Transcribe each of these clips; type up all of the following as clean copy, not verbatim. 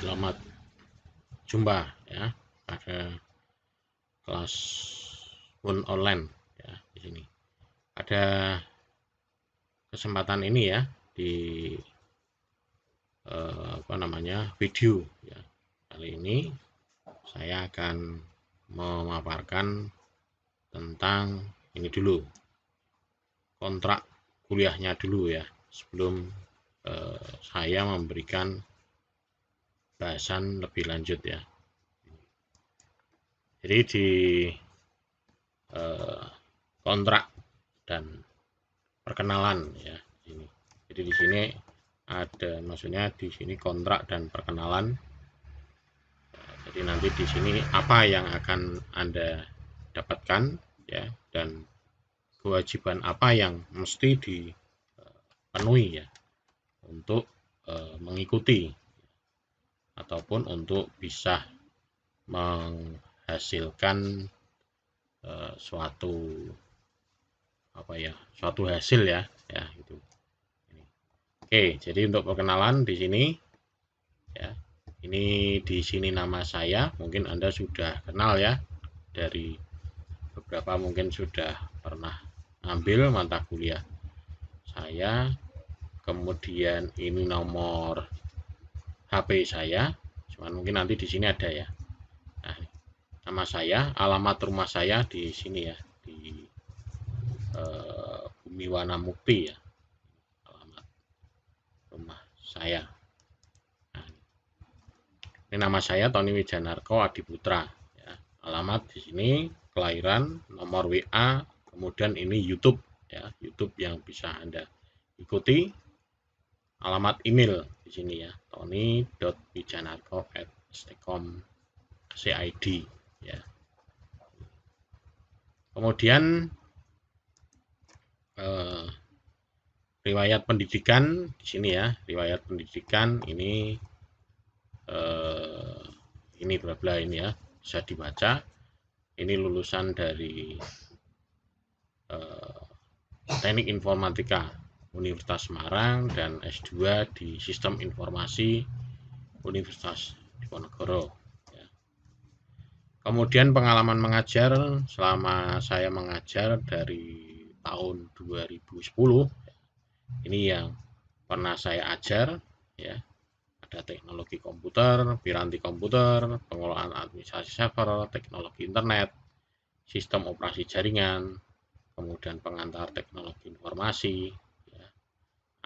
Selamat jumpa ya pada kelas pun online ya. Di sini ada kesempatan ini ya di video ya. Kali ini saya akan memaparkan tentang ini dulu, kontrak kuliahnya dulu ya, sebelum saya memberikan bahasan lebih lanjut ya. Jadi di kontrak dan perkenalan ya ini. Jadi di sini ada, maksudnya di sini kontrak dan perkenalan. Jadi nanti di sini apa yang akan Anda dapatkan ya, dan kewajiban apa yang mesti dipenuhi ya untuk mengikuti ataupun untuk bisa menghasilkan suatu hasil ya itu. Oke, jadi untuk perkenalan di sini ya. Ini di sini nama saya, mungkin Anda sudah kenal ya, dari beberapa mungkin sudah pernah ambil mata kuliah saya. Kemudian ini nomor HP saya, cuman mungkin nanti di sini ada ya. Nah, nama saya, alamat rumah saya di sini ya, di Bumiwana Mukti ya, alamat rumah saya. Nah, ini nama saya Tony Wijanarko Adiputra ya. Alamat di sini, kelahiran, nomor WA, kemudian ini YouTube ya, YouTube yang bisa Anda ikuti. Alamat email di sini ya, tony.wijanarko@stekom.cid ya. Kemudian riwayat pendidikan di sini ya, riwayat pendidikan ini bla bla ini ya, bisa dibaca. Ini lulusan dari Teknik Informatika Universitas Semarang dan S2 di Sistem Informasi Universitas Diponegoro ya. Kemudian pengalaman mengajar, selama saya mengajar dari tahun 2010 ini yang pernah saya ajar ya. Ada teknologi komputer, piranti komputer, pengelolaan administrasi server, teknologi internet, sistem operasi jaringan, kemudian pengantar teknologi informasi ya,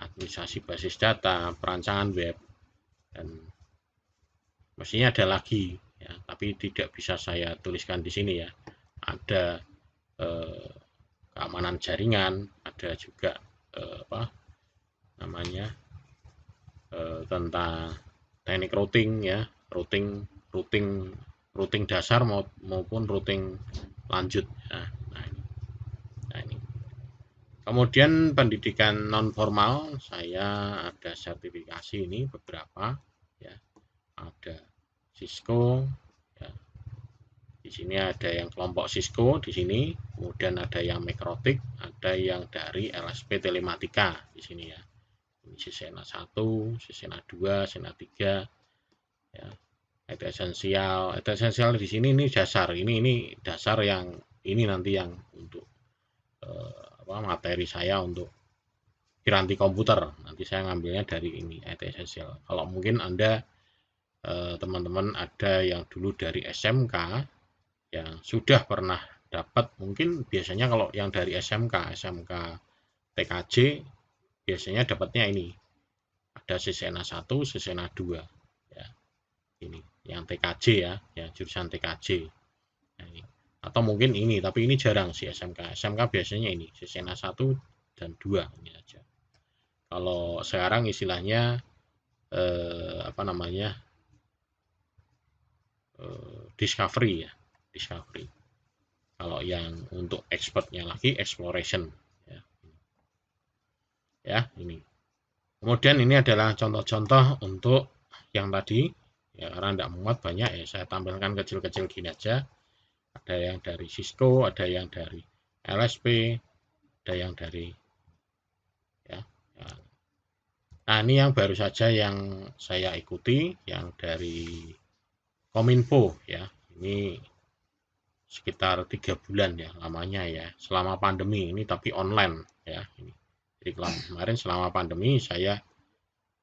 administrasi basis data, perancangan web, dan mestinya ada lagi ya, tapi tidak bisa saya tuliskan di sini ya. Ada keamanan jaringan, ada juga tentang teknik routing ya, routing dasar maupun routing lanjut ya. Nah ini. Kemudian pendidikan non formal, saya ada sertifikasi ini beberapa ya. Ada Cisco ya. Di sini ada yang kelompok Cisco di sini, kemudian ada yang Mikrotik, ada yang dari LSP Telematika di sini ya. Ini Sisena 1, Sisena 2, Sisena 3 ya. Itu esensial di sini, ini dasar, ini dasar yang ini nanti yang untuk materi saya untuk piranti komputer, nanti saya ngambilnya dari ini IT esensial. Kalau mungkin Anda teman-teman ada yang dulu dari SMK yang sudah pernah dapat, mungkin biasanya kalau yang dari SMK TKJ biasanya dapatnya ini, ada Sisena 1, Sisena 2 ya. Ini yang TKJ ya, jurusan TKJ. Nah, ini. Atau mungkin ini, tapi ini jarang sih SMK biasanya ini Sisena 1 dan 2 ini aja. Kalau sekarang istilahnya discovery ya, discovery. Kalau yang untuk expertnya lagi exploration ya. Ya, ini. Kemudian ini adalah contoh-contoh untuk yang tadi ya, karena tidak muat banyak ya, saya tampilkan kecil-kecil gini aja. Ada yang dari Cisco, ada yang dari LSP, ada yang dari ya, Nah, ini yang baru saja yang saya ikuti, yang dari Kominfo ya. Ini sekitar 3 bulan ya lamanya ya, selama pandemi ini, tapi online ya. Jadi kemarin selama pandemi saya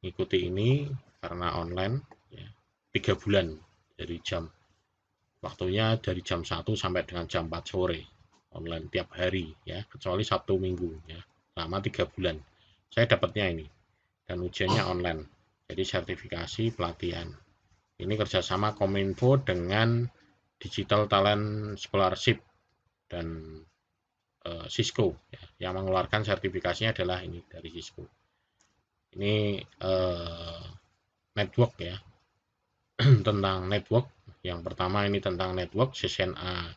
ikuti ini karena online ya, 3 bulan dari waktunya dari jam 1 sampai dengan jam 4 sore online tiap hari ya, kecuali Sabtu Minggu ya, selama 3 bulan saya dapatnya ini, dan ujiannya online. Jadi sertifikasi pelatihan ini kerjasama Kominfo dengan Digital Talent Scholarship dan Cisco ya. Yang mengeluarkan sertifikasinya adalah ini dari Cisco. Ini network ya. Tentang network. Yang pertama ini tentang network, CCNA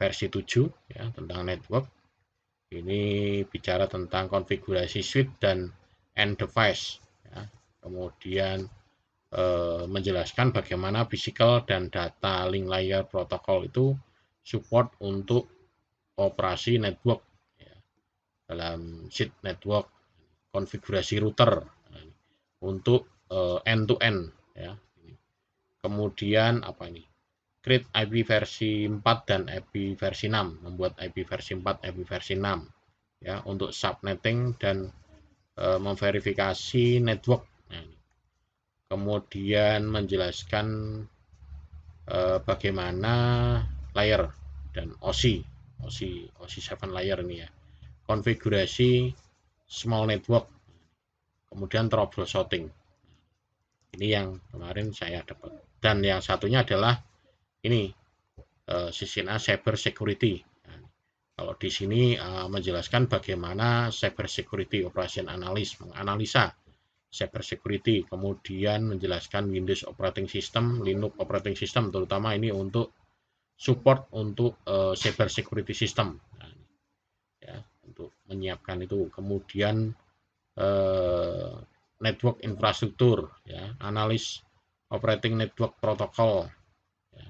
versi 7 ya, tentang network. Ini bicara tentang konfigurasi switch dan end device ya. Kemudian menjelaskan bagaimana physical dan data link layer protokol itu support untuk operasi network ya, dalam sheet network, konfigurasi router untuk end to end ya. Kemudian apa ini? Create IP versi 4 dan IP versi 6, membuat IP versi 4, IP versi 6 ya untuk subnetting dan memverifikasi network. Nah, kemudian menjelaskan bagaimana layer dan OSI 7 layer ini ya. Konfigurasi small network. Kemudian troubleshooting. Ini yang kemarin saya dapat. Dan yang satunya adalah ini CCNA cyber security. Nah, kalau di sini menjelaskan bagaimana cyber security operation analyst, menganalisa cyber security, kemudian menjelaskan Windows operating system, Linux operating system, terutama ini untuk support untuk cyber security system. Nah, ya, untuk menyiapkan itu. Kemudian network infrastruktur ya, analis operating network protokol ya.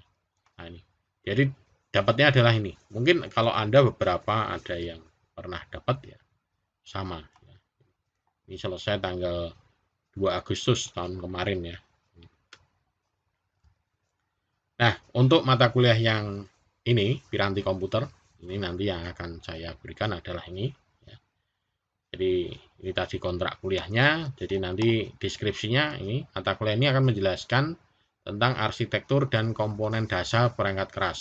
Nah, ini jadi dapatnya adalah ini. Mungkin kalau Anda beberapa ada yang pernah dapat ya, sama ya. Ini selesai tanggal 2 Agustus tahun kemarin ya. Nah, untuk mata kuliah yang ini, Piranti Komputer, ini nanti yang akan saya berikan adalah ini ya. Jadi ini tadi kontrak kuliahnya, jadi nanti deskripsinya ini, mata kuliah ini akan menjelaskan tentang arsitektur dan komponen dasar perangkat keras,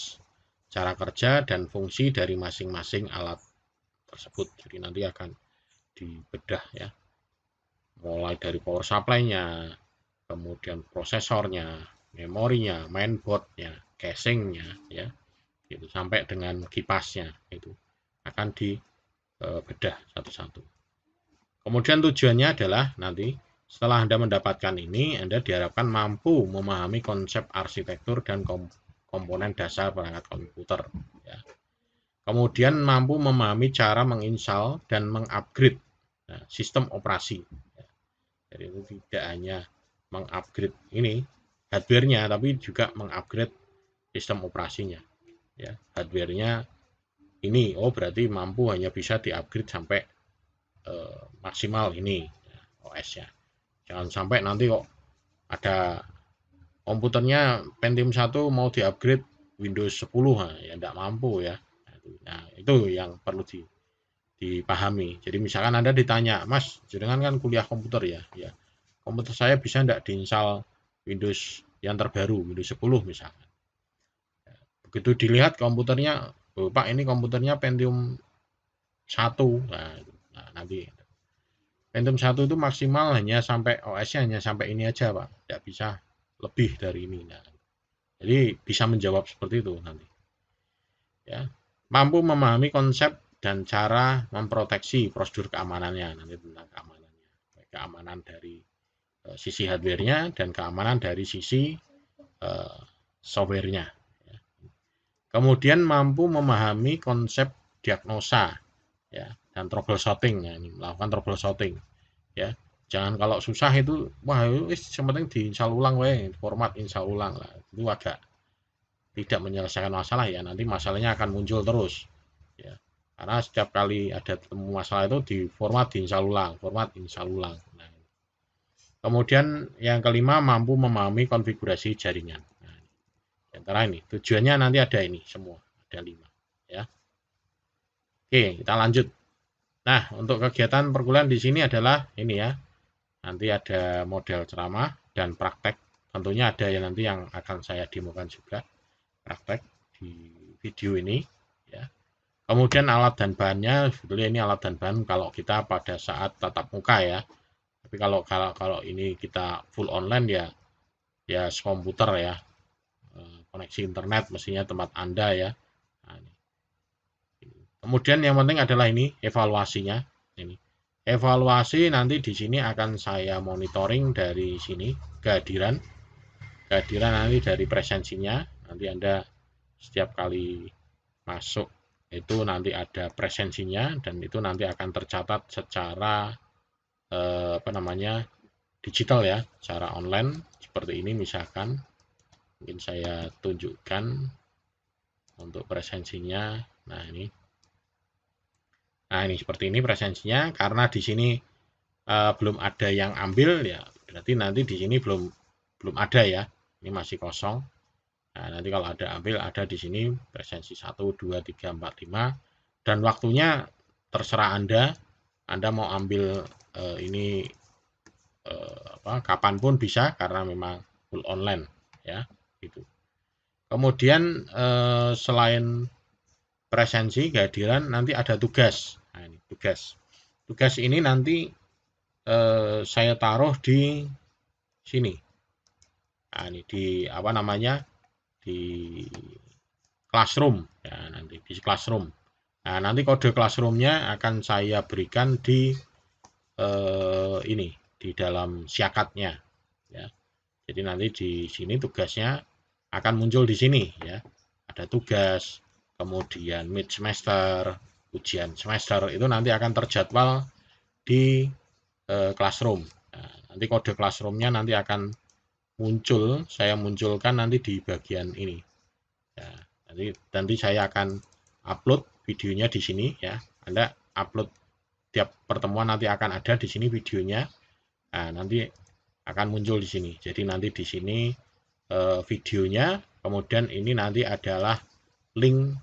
cara kerja dan fungsi dari masing-masing alat tersebut. Jadi nanti akan dibedah ya, mulai dari power supply-nya, kemudian prosesornya, memorinya, mainboardnya, casingnya ya, gitu, sampai dengan kipasnya itu akan dibedah satu-satu. Kemudian tujuannya adalah nanti setelah Anda mendapatkan ini, Anda diharapkan mampu memahami konsep arsitektur dan komponen dasar perangkat komputer ya. Kemudian mampu memahami cara menginstal dan mengupgrade sistem operasi ya. Jadi itu tidak hanya mengupgrade ini hardware-nya, tapi juga mengupgrade sistem operasinya ya. Hardware-nya ini berarti mampu hanya bisa diupgrade sampai maksimal ini ya, OS-nya. Jangan sampai nanti kok ada komputernya Pentium 1 mau diupgrade Windows 10 ya tidak mampu ya. Nah, itu yang perlu dipahami. Jadi misalkan Anda ditanya, Mas, jenengan kan kuliah komputer ya, ya. Komputer saya bisa enggak diinstal Windows yang terbaru, Windows 10 misalkan. Begitu dilihat komputernya, Pak ini komputernya Pentium 1. Nah, nanti Pentium 1 itu maksimal hanya sampai OS-nya hanya sampai ini aja, Pak. Tidak bisa lebih dari ini. Nah, jadi bisa menjawab seperti itu nanti. Ya. Mampu memahami konsep dan cara memproteksi prosedur keamanannya nanti tentang keamanannya. Keamanan dari sisi hardware-nya dan keamanan dari sisi software-nya. Ya. Kemudian mampu memahami konsep diagnosa ya, dan troubleshooting ya, ini melakukan troubleshooting ya. Jangan kalau susah itu wah penting diinstal ulang format install ulang lah. Itu agak tidak menyelesaikan masalah ya, nanti masalahnya akan muncul terus ya. Karena setiap kali ada ketemu masalah itu di format diinstal ulang, format install ulang. Nah, Kemudian yang kelima, mampu memahami konfigurasi jaringan. Nah, antara ini tujuannya nanti ada ini semua, ada 5 ya. Oke, kita lanjut. Nah, untuk kegiatan perkuliahan di sini adalah ini ya. Nanti ada model ceramah dan praktek. Tentunya ada ya nanti yang akan saya demokan juga praktek di video ini ya. Kemudian alat dan bahannya, sebetulnya ini alat dan bahan kalau kita pada saat tatap muka ya. Tapi kalau ini kita full online ya komputer ya, koneksi internet mestinya tempat Anda ya. Nah, ini. Kemudian yang penting adalah ini evaluasinya. Ini evaluasi nanti di sini akan saya monitoring dari sini kehadiran nanti dari presensinya. Nanti Anda setiap kali masuk itu nanti ada presensinya dan itu nanti akan tercatat secara digital ya, secara online seperti ini. Misalkan mungkin saya tunjukkan untuk presensinya. Nah ini seperti ini presensinya, karena di sini belum ada yang ambil ya, berarti nanti di sini belum ada ya, ini masih kosong. Nah, nanti kalau ada ambil, ada di sini presensi 1, 2, 3, 4, 5 dan waktunya terserah Anda mau ambil ini kapanpun bisa karena memang full online ya gitu. Kemudian selain presensi kehadiran nanti ada tugas. Nah, ini tugas ini nanti saya taruh di sini. Nah, ini di di classroom ya, nanti di classroom. Nah, nanti kode classroomnya akan saya berikan di ini di dalam siakatnya ya. Jadi nanti di sini tugasnya akan muncul di sini ya. Ada tugas, kemudian mid semester, ujian semester itu nanti akan terjadwal di classroom. Nah, nanti kode classroomnya nanti akan muncul, saya munculkan nanti di bagian ini. Ya, nanti saya akan upload videonya di sini ya. Anda upload tiap pertemuan nanti akan ada di sini videonya. Nah, nanti akan muncul di sini. Jadi nanti di sini videonya, kemudian ini nanti adalah link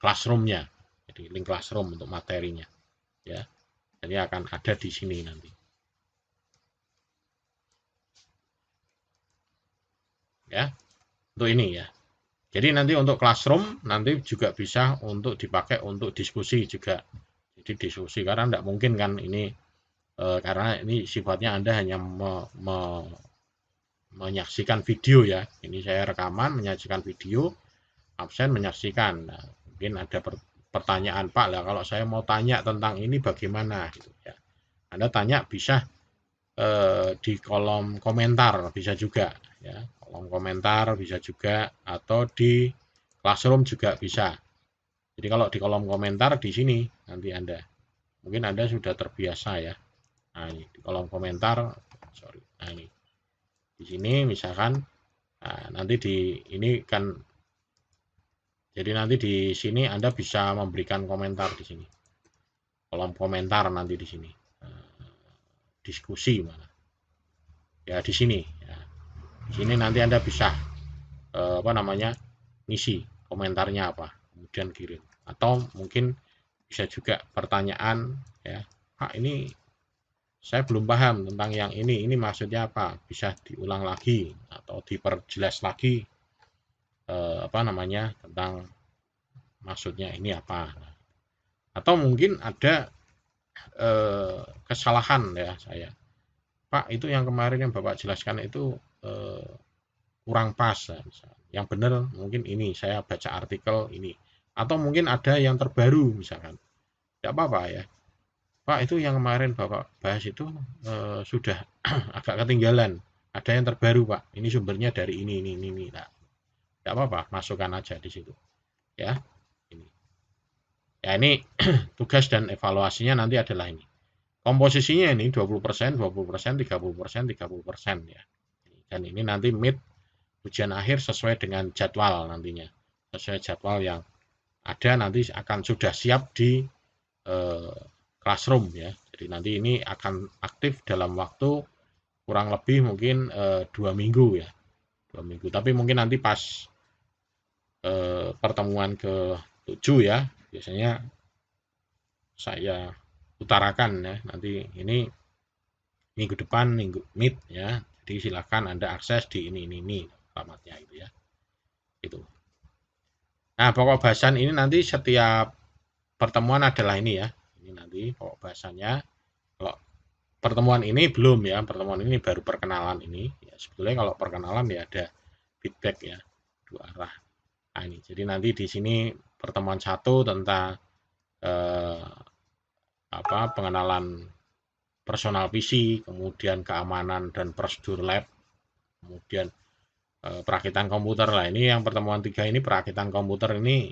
classroomnya. Jadi link classroom untuk materinya ya. Jadi akan ada di sini nanti. Ya, untuk ini ya. Jadi nanti untuk classroom nanti juga bisa untuk dipakai untuk diskusi juga. Jadi diskusi karena tidak mungkin kan ini karena ini sifatnya Anda hanya menyaksikan video ya. Ini saya rekaman menyaksikan video, absen menyaksikan. Nah, mungkin ada pertanyaan, Pak lah kalau saya mau tanya tentang ini bagaimana gitu ya. Anda tanya bisa di kolom komentar bisa juga ya. Kolom komentar bisa juga atau di classroom juga bisa. Jadi kalau di kolom komentar di sini nanti Anda mungkin Anda sudah terbiasa ya. Nah, ini di kolom komentar, sorry. Nah, ini di sini misalkan nanti di ini kan jadi nanti di sini Anda bisa memberikan komentar di sini. Kolom komentar nanti di sini. Diskusi mana? Ya di sini ya. Di sini nanti Anda bisa ngisi komentarnya apa, kemudian kirim. Atau mungkin bisa juga pertanyaan ya. Pak ini saya belum paham tentang yang ini maksudnya apa? Bisa diulang lagi atau diperjelas lagi tentang maksudnya ini apa. Atau mungkin ada kesalahan ya saya. Pak itu yang kemarin yang Bapak jelaskan itu kurang pas ya, misalnya. Yang benar mungkin ini saya baca artikel ini atau mungkin ada yang terbaru misalkan. Tidak apa-apa ya. Pak itu yang kemarin Bapak bahas itu sudah agak ketinggalan. Ada yang terbaru Pak. Ini sumbernya dari ini. Nah, tidak apa-apa, masukkan aja di situ. Ya. Ini. Ya ini tugas dan evaluasinya nanti adalah ini. Komposisinya ini 20%, 20%, 30%, 30% ya. Dan ini nanti mid ujian akhir sesuai dengan jadwal nantinya. Sesuai jadwal yang ada nanti akan sudah siap di classroom ya. Jadi nanti ini akan aktif dalam waktu kurang lebih mungkin 2 minggu ya, 2 minggu. Tapi mungkin nanti pas pertemuan ke-7 ya, biasanya saya utarakan ya, nanti ini minggu depan, minggu mid ya. Jadi silakan Anda akses di ini alamatnya itu ya. Itu. Nah, pokok bahasan ini nanti setiap pertemuan adalah ini ya. Ini nanti pokok bahasannya. Kalau pertemuan ini belum ya, pertemuan ini baru perkenalan ini. Ya, sebetulnya kalau perkenalan ya ada feedback ya, dua arah. Nah, ini. Jadi nanti di sini pertemuan 1 tentang pengenalan personal PC, kemudian keamanan dan prosedur lab, kemudian perakitan komputer lah. Ini yang pertemuan 3 ini perakitan komputer ini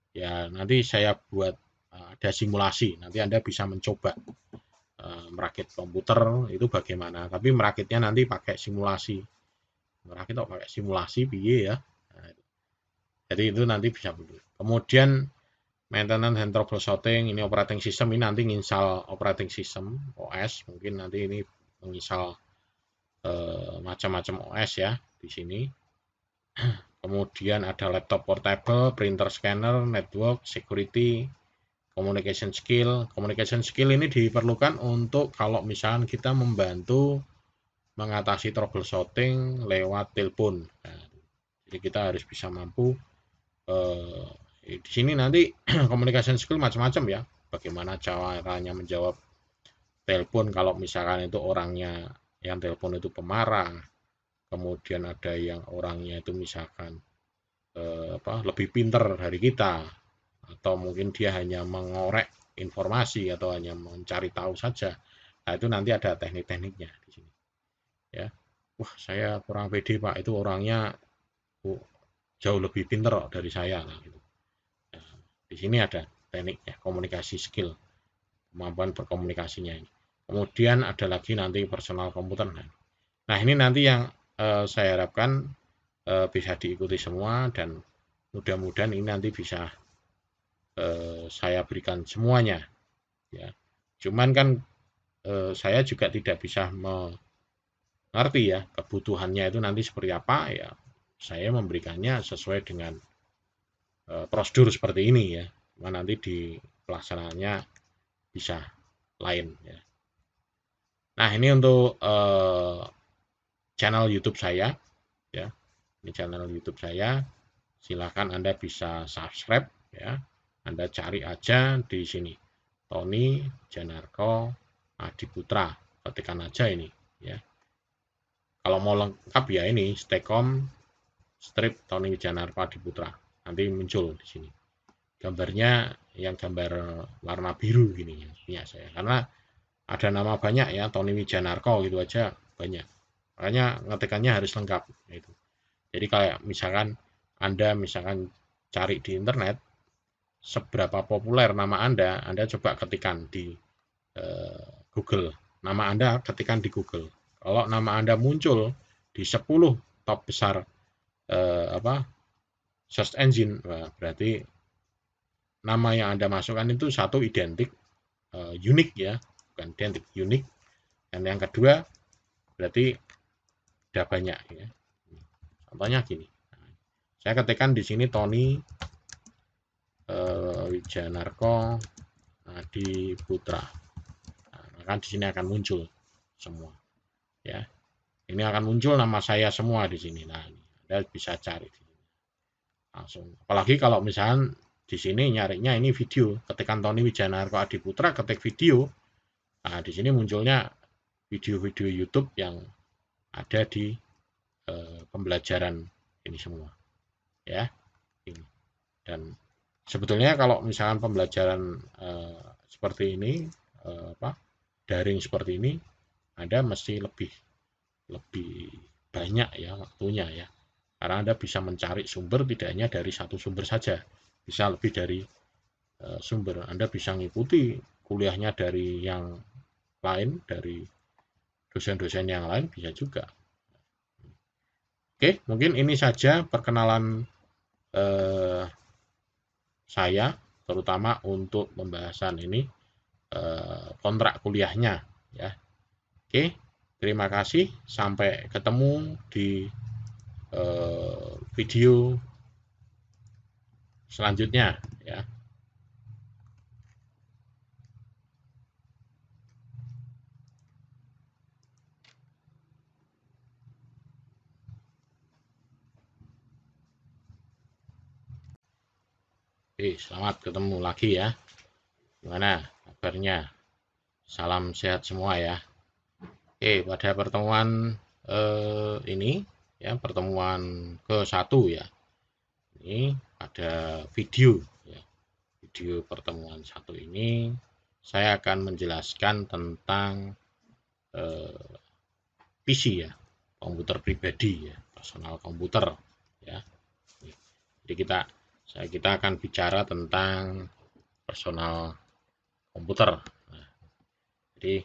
ya nanti saya buat ada simulasi. Nanti Anda bisa mencoba merakit komputer itu bagaimana. Tapi merakitnya nanti pakai simulasi. Merakit kok pakai simulasi piye ya. Nah, jadi itu nanti bisa begitu. Kemudian maintenance and troubleshooting, ini operating system, ini nanti nginstal operating system OS, mungkin nanti ini menginstal macam-macam OS ya di sini. Kemudian ada laptop portable, printer scanner, network, security, communication skill. Communication skill ini diperlukan untuk kalau misalnya kita membantu mengatasi troubleshooting lewat telepon. Nah, jadi kita harus bisa mampu di sini nanti communication skill macam-macam ya. Bagaimana caranya menjawab telepon kalau misalkan itu orangnya yang telepon itu pemarah. Kemudian ada yang orangnya itu misalkan lebih pinter dari kita, atau mungkin dia hanya mengorek informasi atau hanya mencari tahu saja. Nah, itu nanti ada teknik-tekniknya di sini. Ya, wah saya kurang pede Pak, itu orangnya jauh lebih pinter dari saya. Nah, gitu. Nah, di sini ada tekniknya, komunikasi skill, kemampuan berkomunikasinya ini. Kemudian ada lagi nanti personal komputer. Nah, ini nanti yang saya harapkan bisa diikuti semua dan mudah-mudahan ini nanti bisa saya berikan semuanya ya. Cuman kan saya juga tidak bisa mengerti ya kebutuhannya itu nanti seperti apa ya. Saya memberikannya sesuai dengan prosedur seperti ini ya. Cuma nanti di pelaksanaannya bisa lain ya. Nah, ini untuk channel YouTube saya ya. Ini channel YouTube saya. Silakan Anda bisa subscribe ya. Anda cari aja di sini. Tony Janarko Adiputra. Ketikkan aja ini ya. Kalau mau lengkap ya ini Stekom strip Tony Janarko Adiputra. Nanti muncul di sini. Gambarnya yang gambar warna biru gini ya, punya saya. Karena ada nama banyak ya, Tony Wijanarko gitu aja banyak. Makanya ngetikannya harus lengkap gitu. Jadi kayak misalkan Anda misalkan cari di internet seberapa populer nama Anda coba ketikkan di Google. Nama Anda ketikkan di Google. Kalau nama Anda muncul di 10 top besar search engine, berarti nama yang Anda masukkan itu satu identik, unik ya, bukan identik, unik. Dan yang kedua berarti udah banyak ya. Contohnya gini. Saya ketikkan di sini Tony Wijanarko Adiputra. Nah, maka di sini akan muncul semua. Ya. Ini akan muncul nama saya semua di sini. Nah, Anda bisa cari langsung. Apalagi kalau misalnya di sini nyarinya ini video, ketikkan Tony Wijanarko Adiputra, ketik video. Nah, di sini munculnya video-video YouTube yang ada di pembelajaran ini semua. Ya. Ini. Dan sebetulnya kalau misalkan pembelajaran seperti ini daring seperti ini, Anda mesti lebih banyak ya waktunya ya. Karena Anda bisa mencari sumber tidak hanya dari satu sumber saja, bisa lebih dari sumber. Anda bisa mengikuti kuliahnya dari yang lain, dari dosen-dosen yang lain bisa juga. Oke, mungkin ini saja perkenalan saya, terutama untuk pembahasan ini. kontrak kuliahnya ya. Oke, terima kasih, sampai ketemu di video selanjutnya ya. Oke, selamat ketemu lagi ya. Gimana kabarnya? Salam sehat semua ya. Oke, pada pertemuan ini ya, pertemuan ke-1 ya. Ini ada video ya. Video pertemuan 1 ini saya akan menjelaskan tentang PC ya, komputer pribadi ya, personal komputer ya. Jadi kita akan bicara tentang personal komputer. Nah, jadi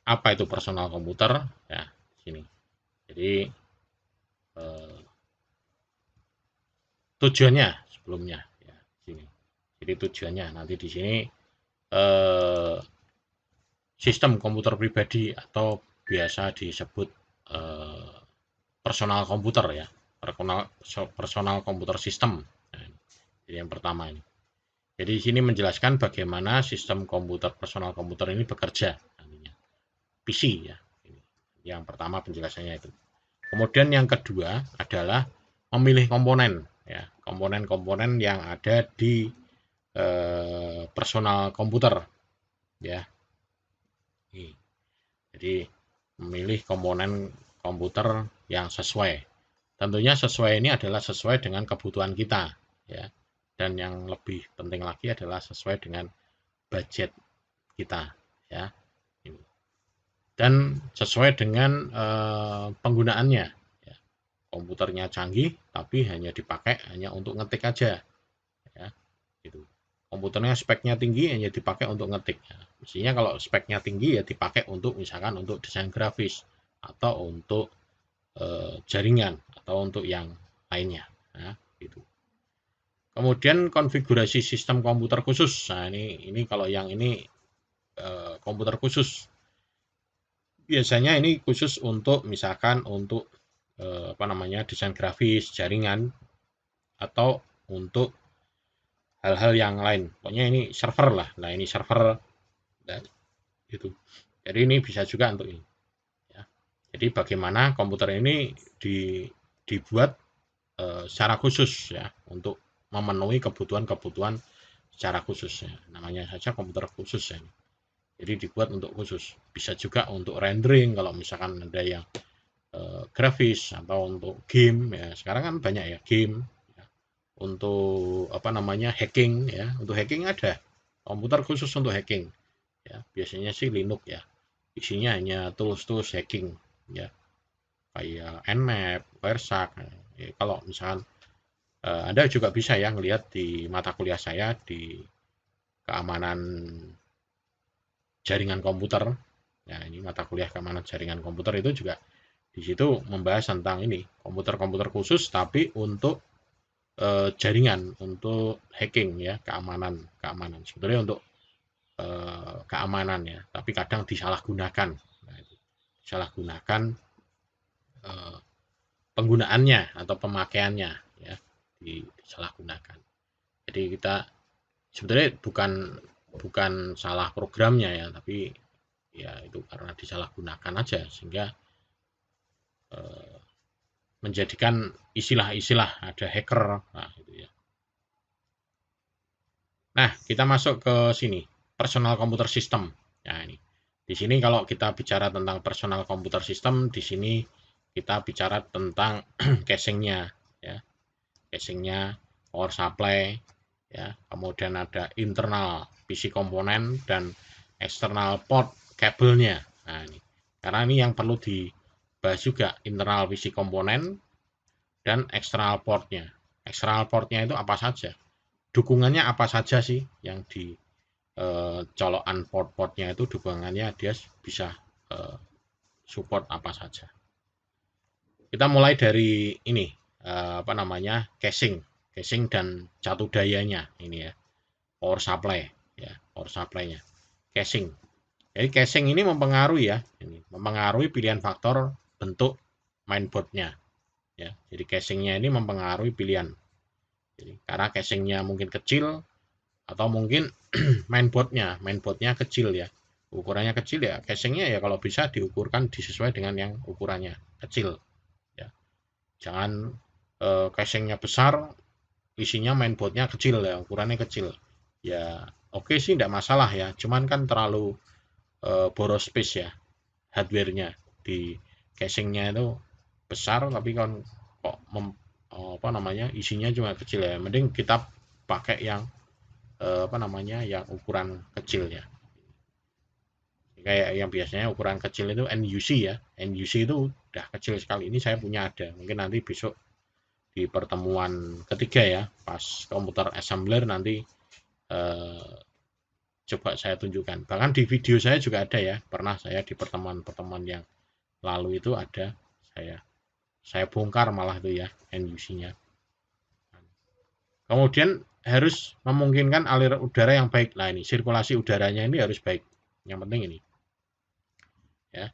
apa itu personal komputer? Ya, sini. Jadi tujuannya sebelumnya ya, sini. Jadi tujuannya nanti di sini sistem komputer pribadi atau biasa disebut personal komputer ya, personal komputer system. Nah, jadi yang pertama ini. Jadi di sini menjelaskan bagaimana sistem komputer personal komputer ini bekerja nantinya. PC ya. Yang pertama penjelasannya itu. Kemudian yang kedua adalah memilih komponen ya, komponen-komponen yang ada di personal komputer ya. Jadi memilih komponen komputer yang sesuai. Tentunya sesuai ini adalah sesuai dengan kebutuhan kita ya. Dan yang lebih penting lagi adalah sesuai dengan budget kita ya. Dan sesuai dengan penggunaannya ya. Komputernya canggih tapi hanya dipakai hanya untuk ngetik aja ya. Gitu. Komputernya speknya tinggi hanya dipakai untuk ngetik ya. Mestinya kalau speknya tinggi ya dipakai untuk misalkan untuk desain grafis atau untuk jaringan atau untuk yang lainnya ya, gitu. Kemudian konfigurasi sistem komputer khusus. Nah, ini kalau yang ini komputer khusus. Biasanya ini khusus untuk misalkan untuk desain grafis, jaringan atau untuk hal-hal yang lain. Pokoknya ini server lah. Nah, ini server dan gitu. Jadi ini bisa juga untuk ini. Ya. Jadi bagaimana komputer ini dibuat secara khusus ya untuk memenuhi kebutuhan-kebutuhan secara khusus ya. Namanya saja komputer khusus ya. Jadi dibuat untuk khusus. Bisa juga untuk rendering kalau misalkan ada yang grafis atau untuk game ya. Sekarang kan banyak ya game ya. Untuk hacking ya. Untuk hacking ada komputer khusus untuk hacking ya. Biasanya sih Linux ya. Isinya hanya tools-tools hacking ya. Kayak Nmap, Wireshark. Ya, kalau misalkan Anda juga bisa ya ngelihat di mata kuliah saya di keamanan jaringan komputer. Nah, ini mata kuliah keamanan jaringan komputer itu juga di situ membahas tentang ini, komputer-komputer khusus tapi untuk jaringan, untuk hacking ya, keamanan. Sebetulnya untuk keamanan ya, tapi kadang disalahgunakan. Nah, disalahgunakan penggunaannya atau pemakaiannya ya, disalahgunakan. Jadi kita sebetulnya bukan salah programnya ya, tapi ya itu karena disalahgunakan aja sehingga menjadikan istilah-istilah ada hacker nah, gitu ya. Nah, kita masuk ke sini, personal computer system. Nah, ini. Di sini kalau kita bicara tentang personal computer system, di sini kita bicara tentang casingnya ya. Casingnya, power supply ya. Kemudian ada internal PC komponen dan external port kabelnya. Nah, ini. Karena ini yang perlu dibahas juga, internal PC komponen dan external portnya. External portnya itu apa saja? Dukungannya apa saja sih yang di colokan port-portnya itu, dukungannya dia bisa support apa saja. Kita mulai dari ini casing dan catu dayanya ini ya, power supply ya, power supply-nya. casing. Jadi casing ini mempengaruhi ya, ini mempengaruhi pilihan faktor bentuk mainboardnya. Ya, jadi casingnya ini mempengaruhi pilihan. Jadi, karena casingnya mungkin kecil atau mungkin mainboardnya kecil ya, ukurannya kecil ya, casingnya ya kalau bisa diukurkan disesuai dengan yang ukurannya kecil. Ya, jangan casingnya besar, isinya mainboardnya kecil ya, ukurannya kecil. Ya oke sih, tidak masalah ya, cuman kan terlalu boros space ya, hardware-nya di casingnya itu besar tapi kan kok apa namanya, isinya cuma kecil ya. Mending kita pakai yang apa namanya, yang ukuran kecil ya, kayak yang biasanya ukuran kecil itu NUC ya. NUC itu udah kecil sekali, ini saya punya ada, mungkin nanti besok di pertemuan ketiga ya, pas komputer assembler nanti eh, coba saya tunjukkan. Bahkan di video saya juga ada ya, pernah saya di pertemuan-pertemuan yang lalu itu ada, saya bongkar malah itu ya NUC-nya. Kemudian harus memungkinkan aliran udara yang baik. Nah ini sirkulasi udaranya ini harus baik. Yang penting ini ya,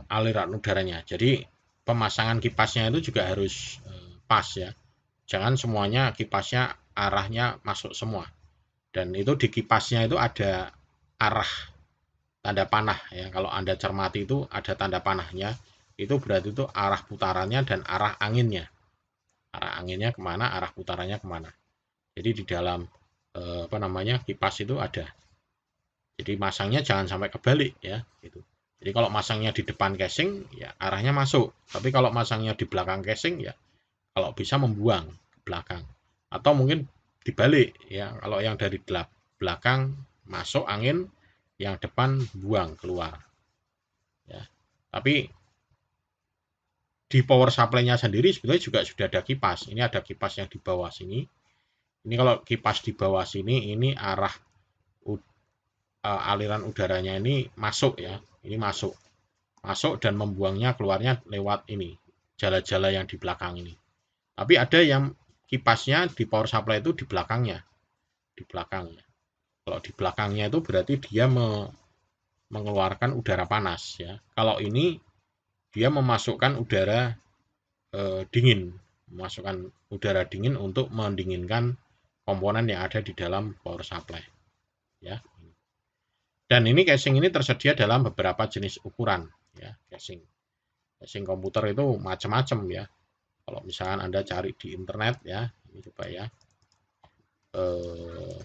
aliran udaranya. Jadi pemasangan kipasnya itu juga harus pas ya. Jangan semuanya kipasnya arahnya masuk semua. Dan itu di kipasnya itu ada arah tanda panah ya. Kalau Anda cermati itu ada tanda panahnya. Itu berarti itu arah putarannya dan arah anginnya. Arah anginnya kemana, arah putarannya kemana. Jadi di dalam apa namanya, kipas itu ada. Jadi masangnya jangan sampai kebalik ya, gitu. Jadi kalau masangnya di depan casing ya arahnya masuk, tapi kalau masangnya di belakang casing ya kalau bisa membuang ke belakang. Atau mungkin dibalik ya, kalau yang dari belakang masuk angin, yang depan buang keluar ya. Tapi di power supply-nya sendiri sebetulnya juga sudah ada kipas. Ini ada kipas yang di bawah sini. Ini kalau kipas di bawah sini, ini arah aliran udaranya ini masuk ya. Ini masuk. Masuk dan membuangnya keluarnya lewat ini. Jala-jala yang di belakang ini. Tapi ada yang kipasnya di power supply itu di belakangnya. Di belakangnya. Kalau di belakangnya itu berarti dia mengeluarkan udara panas ya. Kalau ini dia memasukkan udara dingin, memasukkan udara dingin untuk mendinginkan komponen yang ada di dalam power supply ya. Dan ini casing ini tersedia dalam beberapa jenis ukuran ya, casing. Casing komputer itu macam-macam ya. Kalau misalkan Anda cari di internet ya, ini coba ya,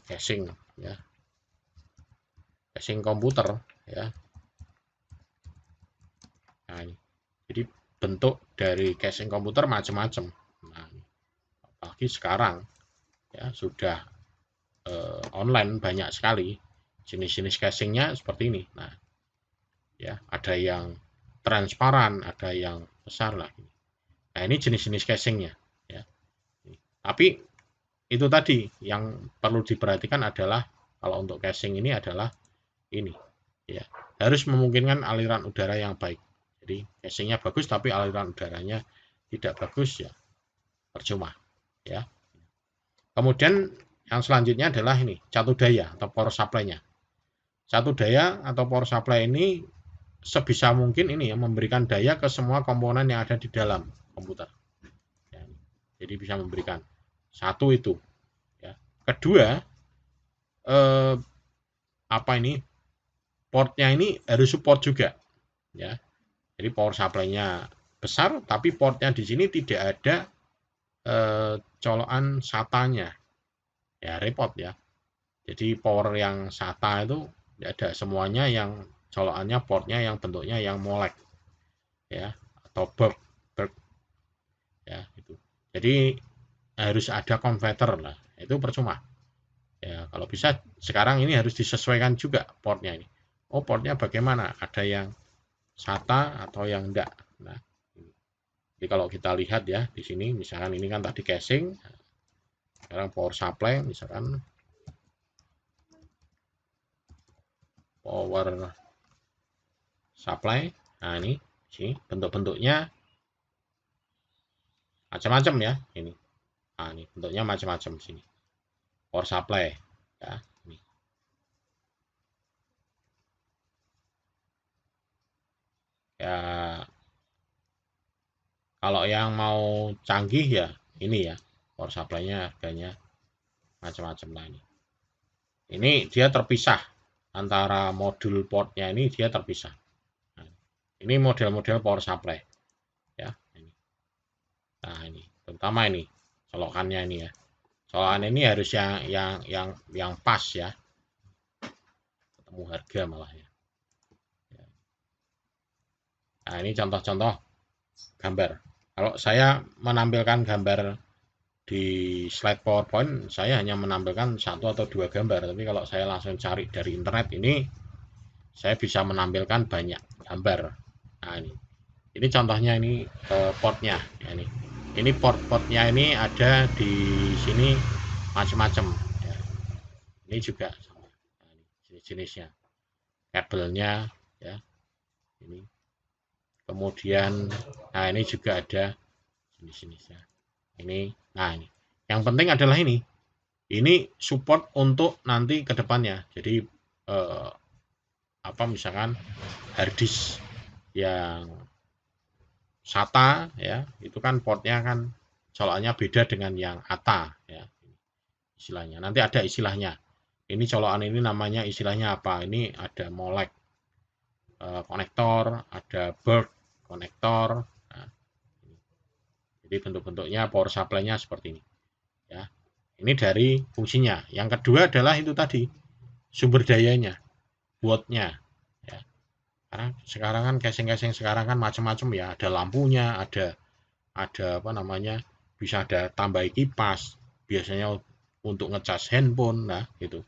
casing ya, casing komputer ya. Nah, ini. Jadi bentuk dari casing komputer macam-macam. Nah, apalagi sekarang ya sudah online banyak sekali jenis-jenis casingnya seperti ini. Nah, ya ada yang transparan, ada yang besar lah. Nah, ini jenis-jenis casingnya ya. Tapi itu tadi yang perlu diperhatikan adalah kalau untuk casing ini adalah ini ya, harus memungkinkan aliran udara yang baik. Jadi casingnya bagus tapi aliran udaranya tidak bagus ya percuma ya. Kemudian yang selanjutnya adalah ini catu daya atau power supply-nya. Catu daya atau power supply ini sebisa mungkin ini ya memberikan daya ke semua komponen yang ada di dalam komputer. Ya, jadi bisa memberikan satu itu. Ya. Kedua, apa ini, portnya ini harus support juga. Ya, jadi power supply-nya besar, tapi portnya di sini tidak ada colokan SATA-nya. Ya repot ya. Jadi power yang SATA itu tidak ada, semuanya yang colokannya portnya yang bentuknya yang molek ya, atau berg ya itu. Jadi harus ada converter lah, itu percuma. Ya kalau bisa sekarang ini harus disesuaikan juga portnya ini. Oh portnya bagaimana? Ada yang SATA atau yang enggak. Nah, jadi kalau kita lihat ya di sini, misalkan ini kan tadi casing, sekarang power supply, misalkan power supply. Nah ini sini bentuk-bentuknya macam-macam ya ini. Nah ini bentuknya macam-macam sini. Power supply ya. Ini. Ya, kalau yang mau canggih ya ini ya, power supply-nya harganya macam-macam lah ini. Ini dia terpisah antara modul portnya, ini dia terpisah. Nah, ini model-model power supply ya. Nah ini terutama ini colokannya ini ya. Colokan ini harus yang pas ya. Ketemu harga malah ya. Nah ini contoh-contoh gambar. Kalau saya menampilkan gambar di slide PowerPoint, saya hanya menampilkan 1 atau 2 gambar. Tapi kalau saya langsung cari dari internet ini, saya bisa menampilkan banyak gambar. Nah ini contohnya ini portnya. Ya, ini port-portnya ini ada di sini macam-macam. Ya. Ini juga sama. Nah, jenis-jenisnya, kabelnya, ya. Ini. Kemudian, nah ini juga ada jenis-jenisnya. Ini, nah ini. Yang penting adalah ini. Ini support untuk nanti ke depannya. Jadi apa misalkan harddisk yang SATA ya, itu kan portnya kan colokannya beda dengan yang ATA ya. Istilahnya. Nanti ada istilahnya. Ini colokan ini namanya istilahnya apa? Ini ada molek konektor, ada bird konektor. Nah, jadi bentuk-bentuknya power supply-nya seperti ini. Ya. Ini dari fungsinya. Yang kedua adalah itu tadi sumber dayanya, watt-nya. Ya. Karena sekarang kan casing-casing sekarang kan macam-macam ya. Ada lampunya, ada apa namanya, bisa ada tambah kipas. Biasanya untuk ngecas handphone, nah gitu.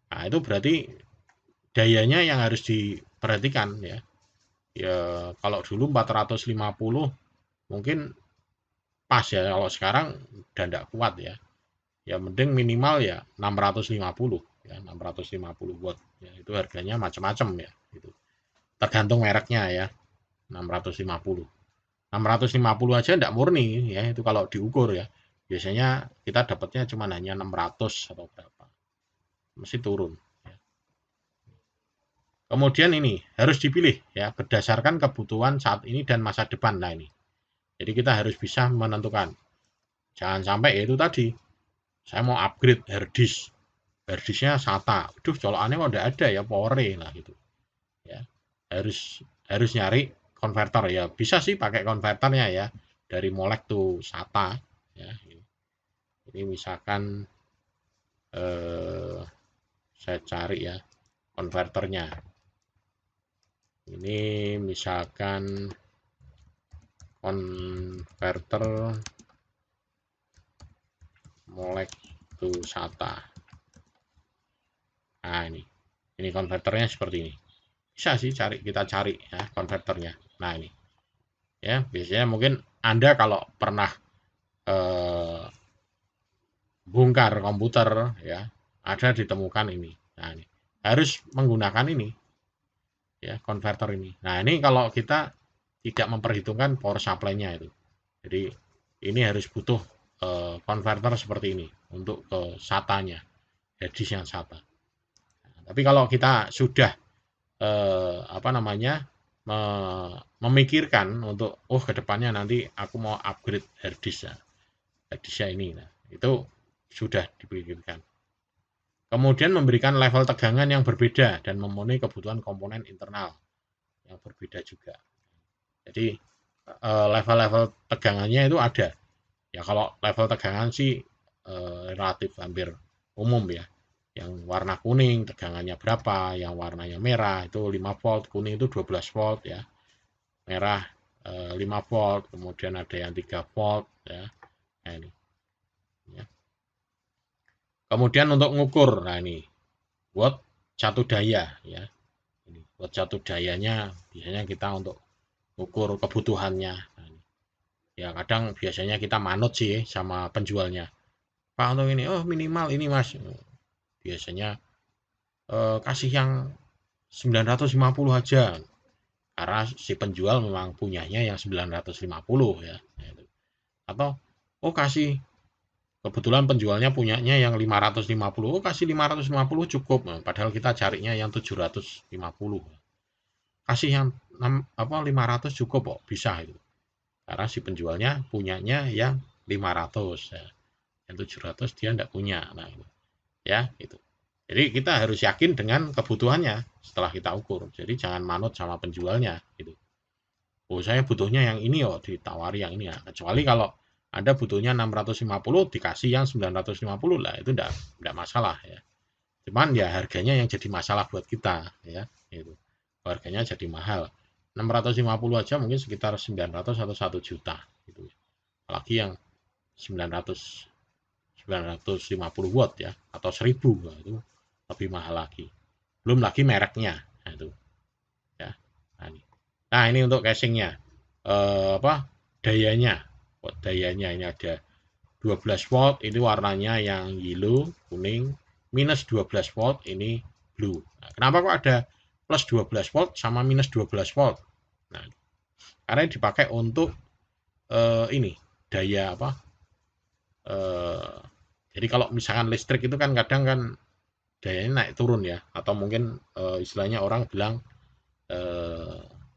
Nah itu berarti dayanya yang harus diperhatikan ya. Ya kalau dulu 450 mungkin pas ya, kalau sekarang udah enggak kuat ya. Ya mending minimal ya 650 ya, 650 watt. Ya, itu harganya macam-macam ya gitu. Tergantung mereknya ya. 650. 650 aja enggak murni ya, itu kalau diukur ya. Biasanya kita dapatnya cuma hanya 600 atau berapa. Mesti turun. Kemudian ini harus dipilih ya berdasarkan kebutuhan saat ini dan masa depan. Nah ini. Jadi kita harus bisa menentukan. Jangan sampai ya itu tadi. Saya mau upgrade harddisk. Harddisknya SATA. Aduh, colokannya kok enggak ada ya, Pore lah gitu. Ya. Harus nyari konverter ya. Bisa sih pakai konverternya ya. Dari molek tuh SATA ya. Ini misalkan saya cari ya konverternya. Ini misalkan konverter molek to SATA. Nah ini konverternya seperti ini. Bisa sih kita cari ya konverternya. Nah ini ya, biasanya mungkin Anda kalau pernah bongkar komputer ya, ada ditemukan ini. Nah ini harus menggunakan ini ya, konverter ini. Nah ini kalau kita tidak memperhitungkan power supply-nya itu. Jadi ini harus butuh konverter seperti ini untuk ke SATA-nya, harddisk yang SATA. Nah, tapi kalau kita sudah apa namanya, memikirkan untuk kedepannya nanti aku mau upgrade harddisk ini, nah itu sudah dipikirkan. Kemudian memberikan level tegangan yang berbeda dan memenuhi kebutuhan komponen internal yang berbeda juga. Jadi level-level tegangannya itu ada. Ya kalau level tegangan sih relatif hampir umum ya. Yang warna kuning tegangannya berapa, yang warnanya merah itu 5 volt, kuning itu 12 volt ya. Merah 5 volt, kemudian ada yang 3 volt ya. Nah ini. Ya. Kemudian untuk ngukur, nah ini watt satu daya ya. Ini watt satu dayanya biasanya kita untuk ukur kebutuhannya. Nah, ya kadang biasanya kita manut sih sama penjualnya. Pak untuk ini, oh minimal ini mas. Biasanya kasih yang 950 aja. Karena si penjual memang punyanya yang 950 ya. Atau oh kasih, kebetulan penjualnya punyanya yang 550, oh kasih 550 cukup. Padahal kita carinya yang 750. Kasih yang 500 cukup kok, bisa itu. Karena si penjualnya punyanya yang 500 ya. Yang 700 dia enggak punya. Nah, itu. Ya, itu. Jadi kita harus yakin dengan kebutuhannya setelah kita ukur. Jadi jangan manut sama penjualnya gitu. Oh, saya butuhnya yang ini oh, ditawari yang ini ya. Kecuali kalau Anda butuhnya 650 dikasih yang 950 lah, itu enggak masalah ya. Cuman ya harganya yang jadi masalah buat kita ya, gitu. Harganya jadi mahal. 650 aja mungkin sekitar 900 atau 1 juta gitu. Apalagi yang 900 950 watt ya atau 1000 nah, itu lebih mahal lagi. Belum lagi mereknya. Nah, itu ya. Nah, ini untuk casingnya. Dayanya. Dayanya ini ada 12 volt ini warnanya yang yellow, kuning, minus 12 volt ini blue. Nah, kenapa kok ada plus 12 volt sama minus 12 volt? Nah, karena dipakai untuk ini daya apa? Jadi kalau misalkan listrik itu kan kadang kan dayanya naik turun ya, atau mungkin istilahnya orang bilang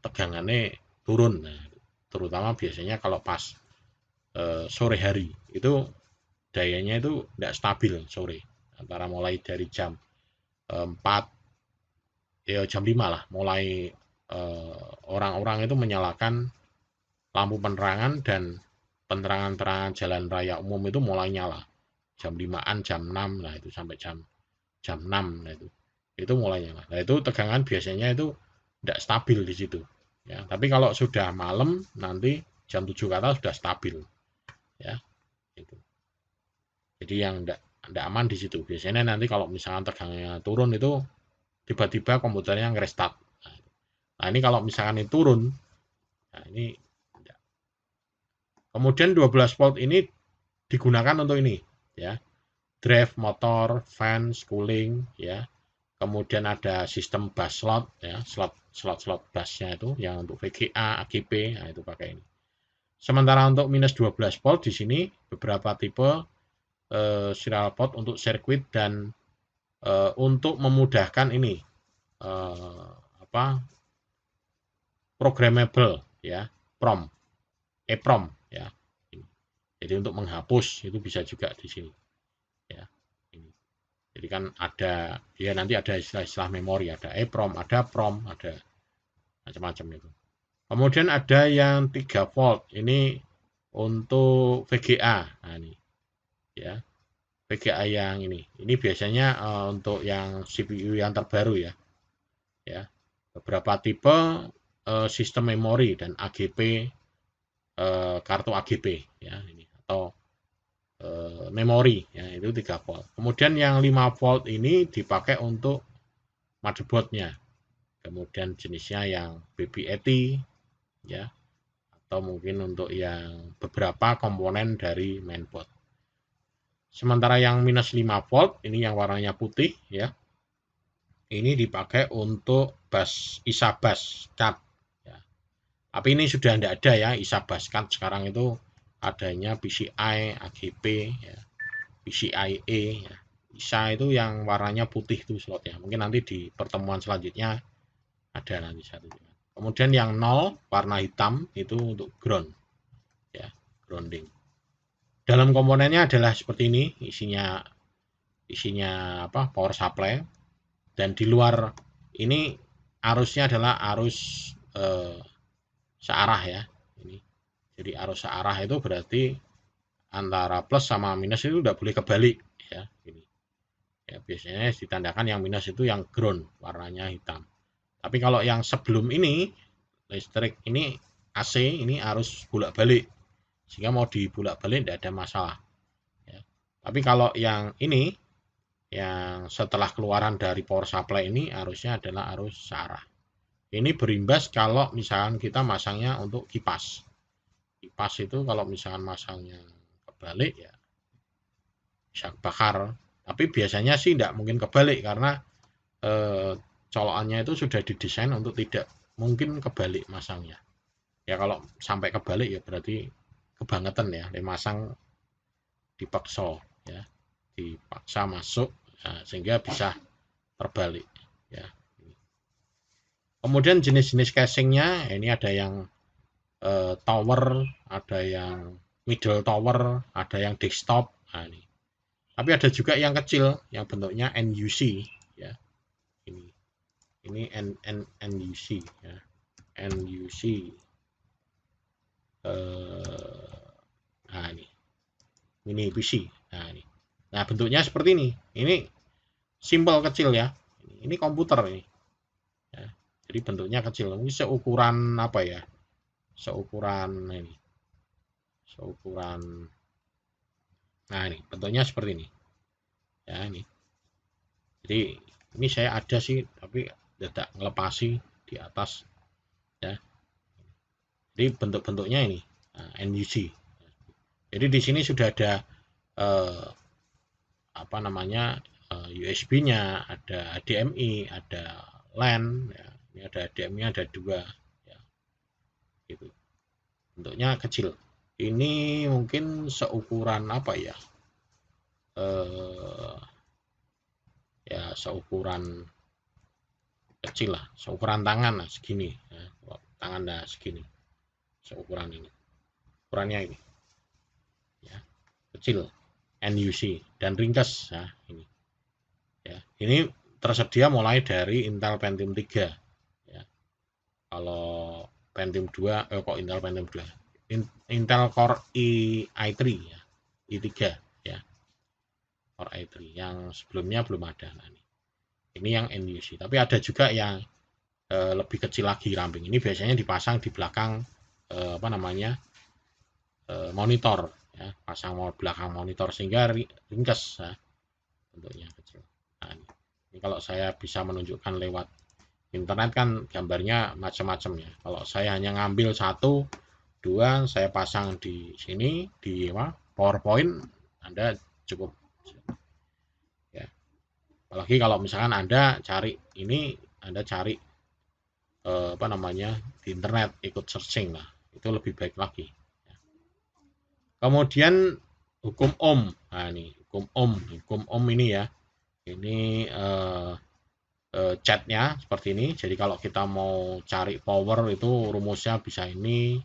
tegangannya turun. Nah, terutama biasanya kalau pas sore hari itu dayanya itu tidak stabil sore, antara mulai dari jam 4 ya jam 5 lah mulai orang-orang itu menyalakan lampu penerangan dan penerangan-penerangan jalan raya umum itu mulai nyala jam 5-an, jam 6 lah itu sampai jam jam 6 nah itu mulai nyala. Nah, itu tegangan biasanya itu tidak stabil di situ ya. Tapi kalau sudah malam nanti jam 7 ke atas sudah stabil ya. Itu. Jadi yang tidak aman di situ. Biasanya nanti kalau misalkan tegangannya turun itu tiba-tiba komputernya nge-restart. Nah, ini kalau misalkan ini turun, nah ini kemudian 12 volt ini digunakan untuk ini ya. Drive motor, fans, cooling ya. Kemudian ada sistem bus slot ya, slot busnya itu yang untuk VGA, AGB, nah itu pakai ini. Sementara untuk minus 12 volt di sini beberapa tipe serial port untuk sirkuit dan untuk memudahkan ini apa programmable ya, EPROM ya. Jadi untuk menghapus itu bisa juga di sini ya. Jadi kan ada ya nanti ada istilah-istilah memori, ada EPROM, ada PROM, ada macam-macam itu. Kemudian ada yang 3 volt ini untuk VGA. Nah, ini ya. VGA yang ini. Ini biasanya untuk yang CPU yang terbaru ya. Ya. Beberapa tipe sistem memori dan AGP kartu AGP ya ini atau memori ya itu 3 volt. Kemudian yang 5 volt ini dipakai untuk motherboardnya. Kemudian jenisnya yang BB80 ya atau mungkin untuk yang beberapa komponen dari mainboard. Sementara yang minus 5 volt ini yang warnanya putih ya. Ini dipakai untuk bus ISA bus card ya. Tapi ini sudah tidak ada ya ISA bus card sekarang itu adanya PCI, AGP ya. PCIe ya. ISA itu yang warnanya putih itu slotnya. Mungkin nanti di pertemuan selanjutnya ada nanti satu. Kemudian yang 0 warna hitam itu untuk ground ya, grounding. Dalam komponennya adalah seperti ini, isinya apa? Power supply dan di luar ini arusnya adalah arus searah ya. Ini. Jadi arus searah itu berarti antara plus sama minus itu udah boleh kebalik ya. Ini. Ya, biasanya ditandakan yang minus itu yang ground, warnanya hitam. Tapi kalau yang sebelum ini listrik ini AC ini harus bolak-balik sehingga mau dibolak-balik tidak ada masalah ya. Tapi kalau yang ini yang setelah keluaran dari power supply ini arusnya adalah arus searah. Ini berimbas kalau misalkan kita masangnya untuk kipas. Kipas itu kalau misalkan masangnya kebalik ya bisa bakar. Tapi biasanya sih tidak mungkin kebalik karena colokannya itu sudah didesain untuk tidak mungkin kebalik masangnya. Ya kalau sampai kebalik ya berarti kebangetan ya, masang dipaksa ya, dipaksa masuk ya, sehingga bisa terbalik ya. Kemudian jenis-jenis casingnya, ini ada yang tower, ada yang middle tower, ada yang desktop. Nah, ini. Tapi ada juga yang kecil, yang bentuknya NUC, ya. Ini NUC, ya. NUC. Nah, ini mini PC. Nah, ini. Nah, bentuknya seperti ini. Ini simple kecil ya. Ini komputer ini. Ya. Jadi bentuknya kecil. Ini seukuran apa ya? Seukuran ini. Seukuran. Nah, ini bentuknya seperti ini. Ya, ini. Jadi ini saya ada sih, tapi tidak ngelepasi di atas. Ya. Jadi bentuk-bentuknya ini NUC. Jadi di sini sudah ada apa namanya USB-nya, ada HDMI, ada LAN, ya. Ini ada HDMI, ada dua, ya. Gitu. Bentuknya kecil. Ini mungkin seukuran apa ya? Ya seukuran kecil lah, seukuran tangan lah segini. Ya. Tangan dah segini, seukuran ini. Ukurannya ini, ya kecil, NUC dan ringkas. Ya, ini. Ya, ini tersedia mulai dari Intel Pentium 3. Ya. Kalau Pentium 2, kok Intel Pentium 2? Intel Core i3 ya, i3 ya, Core i3. Yang sebelumnya belum ada. Nah, ini yang NUC. Tapi ada juga yang lebih kecil lagi ramping. Ini biasanya dipasang di belakang apa namanya monitor, ya, pasang belakang monitor sehingga ringkas, ya, bentuknya kecil. Nah, ini kalau saya bisa menunjukkan lewat internet kan gambarnya macam-macam ya. Kalau saya hanya ngambil satu, dua, saya pasang di sini di PowerPoint, Anda cukup. Ya. Apalagi kalau misalkan Anda cari ini, Anda cari apa namanya di internet, ikut searching lah, itu lebih baik lagi. Kemudian hukum Ohm. Nah, ini hukum Ohm ini ya. Ini chatnya seperti ini. Jadi kalau kita mau cari power itu rumusnya bisa ini,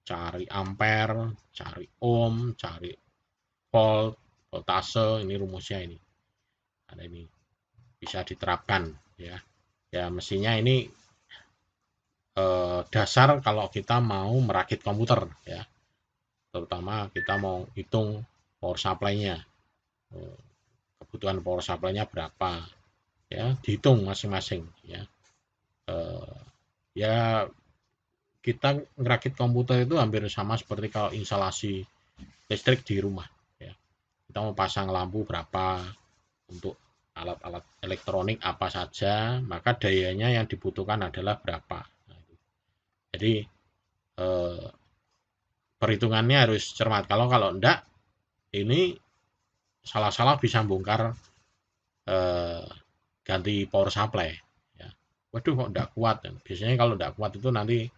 cari ampere, cari ohm, cari volt, voltase, ini rumusnya ini. Ada ini bisa diterapkan ya. Ya mestinya ini dasar kalau kita mau merakit komputer ya. Terutama kita mau hitung power supply-nya. Kebutuhan power supply-nya berapa ya, dihitung masing-masing ya. Ya kita ngerakit komputer itu hampir sama seperti kalau instalasi listrik di rumah ya. Kita mau pasang lampu berapa, untuk alat-alat elektronik apa saja, maka dayanya yang dibutuhkan adalah berapa. Nah, jadi perhitungannya harus cermat. Kalau enggak, ini salah-salah bisa bongkar ganti power supply. Ya. Waduh kok enggak kuat. Biasanya kalau enggak kuat itu nanti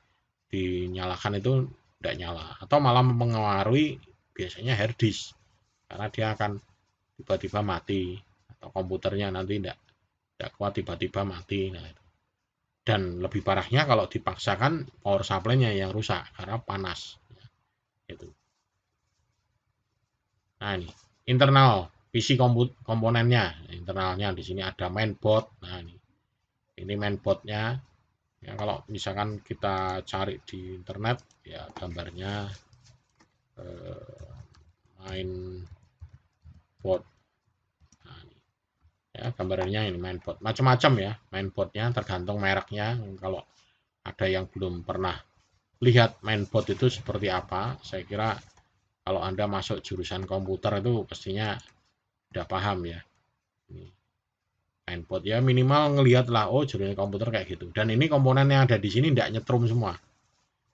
dinyalakan itu enggak nyala. Atau malah mempengaruhi biasanya hard disk. Karena dia akan tiba-tiba mati. Atau komputernya nanti enggak kuat tiba-tiba mati. Nah, dan lebih parahnya kalau dipaksakan power supply-nya yang rusak karena panas. Itu. Nah ini internal PC komponennya, internalnya di sini ada mainboard. Nah ini mainboardnya. Ya, kalau misalkan kita cari di internet ya gambarnya mainboard. Nah, ya gambarnya ini mainboard. Macam-macam ya mainboardnya, tergantung mereknya. Kalau ada yang belum pernah lihat mainboard itu seperti apa, saya kira kalau Anda masuk jurusan komputer itu pastinya udah paham ya. Ini mainboard ya, minimal ngelihat lah, oh jurusan komputer kayak gitu. Dan ini komponen yang ada di sini tidak nyetrum semua.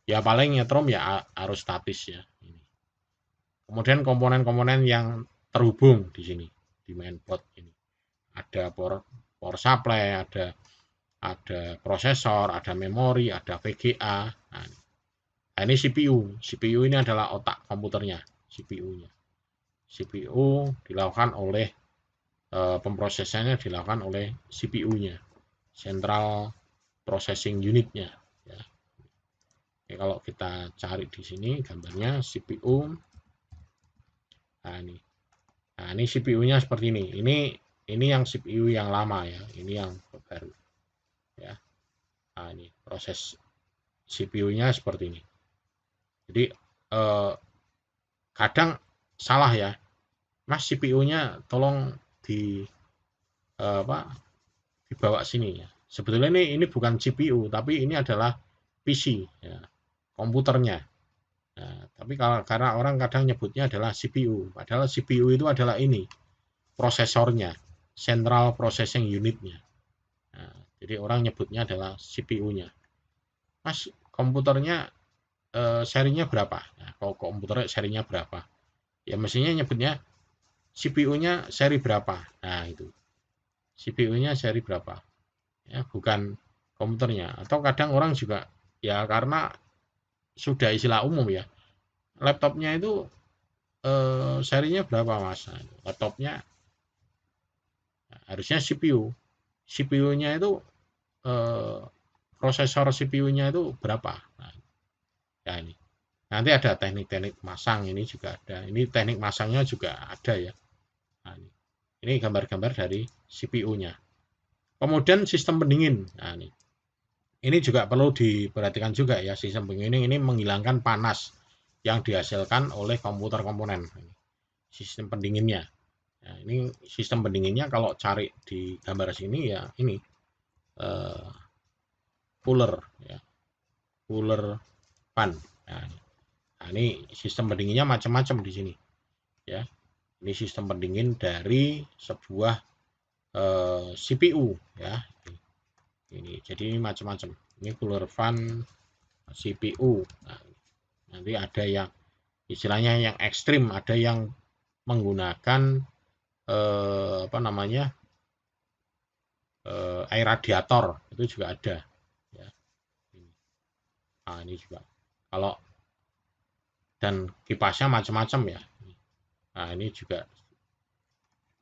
Ya paling nyetrum ya arus statis ya. Kemudian komponen-komponen yang terhubung di sini di mainboard ini. Ada power supply, ada prosesor, ada memori, ada VGA. Nah, ini CPU. CPU ini adalah otak komputernya, CPU-nya. CPU dilakukan oleh pemrosesannya dilakukan oleh CPU-nya, Central processing unitnya ya. Oke, kalau kita cari di sini gambarnya CPU. Nah ini CPU-nya seperti ini. Ini yang CPU yang lama ya, ini yang baru ya. Nah ini proses CPU-nya seperti ini. Jadi kadang salah ya, Mas, CPU-nya tolong dibawa sini ya. Sebetulnya ini bukan CPU, tapi ini adalah PC ya, komputernya. Nah, tapi karena orang kadang nyebutnya adalah CPU, padahal CPU itu adalah ini prosesornya, Central Processing Unitnya. Nah, jadi orang nyebutnya adalah CPU-nya. Mas, komputernya serinya berapa? Nah, kalau komputernya serinya berapa? Ya mestinya nyebutnya CPU-nya seri berapa. Nah itu CPU-nya seri berapa ya, bukan komputernya. Atau kadang orang juga ya karena sudah istilah umum ya, laptopnya itu serinya berapa Mas. Nah, laptopnya harusnya CPU-nya itu prosesor CPU-nya itu berapa. Nah, ya ini nanti ada teknik-teknik masang, ini juga ada, ini teknik masangnya juga ada ya. Nah, ini gambar-gambar dari CPU-nya. Kemudian sistem pendingin. Nah, ini juga perlu diperhatikan juga ya, sistem pendingin ini menghilangkan panas yang dihasilkan oleh komputer komponen. Sistem pendinginnya. Nah, ini sistem pendinginnya kalau cari di gambar sini ya ini cooler ya, cooler fan. Nah, ini sistem pendinginnya macam-macam di sini ya. Ini sistem pendingin dari sebuah CPU ya. Ini jadi ini macam-macam. Ini cooler fan CPU. Nah, nanti ada yang istilahnya yang ekstrim, ada yang menggunakan air radiator, itu juga ada ya. Nah, ini juga kalau dan kipasnya macam-macam ya. Nah, ini juga